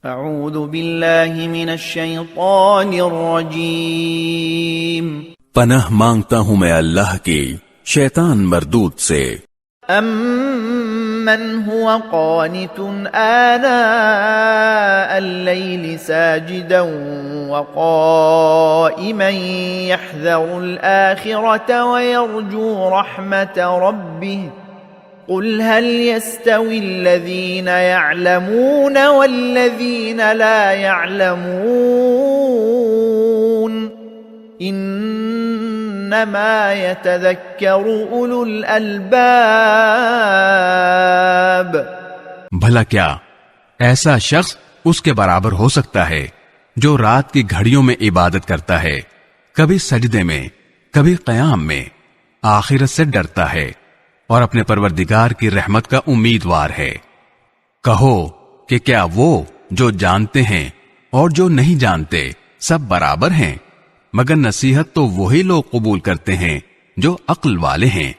اعوذ باللہ من الشیطان الرجیم پناہ مانگتا ہوں میں اللہ کی شیطان مردود سے۔ امن هو قانت آناء اللیل ساجدا وقائما يحذر الآخرة ويرجو رحمة ربه قل هل يستوي الذين يعلمون والذين لا يعلمون انما يتذكر اولو الالباب۔ بھلا کیا ایسا شخص اس کے برابر ہو سکتا ہے جو رات کی گھڑیوں میں عبادت کرتا ہے، کبھی سجدے میں کبھی قیام میں، آخرت سے ڈرتا ہے اور اپنے پروردگار کی رحمت کا امیدوار ہے۔ کہو کہ کیا وہ جو جانتے ہیں اور جو نہیں جانتے سب برابر ہیں؟ مگر نصیحت تو وہی لوگ قبول کرتے ہیں جو عقل والے ہیں۔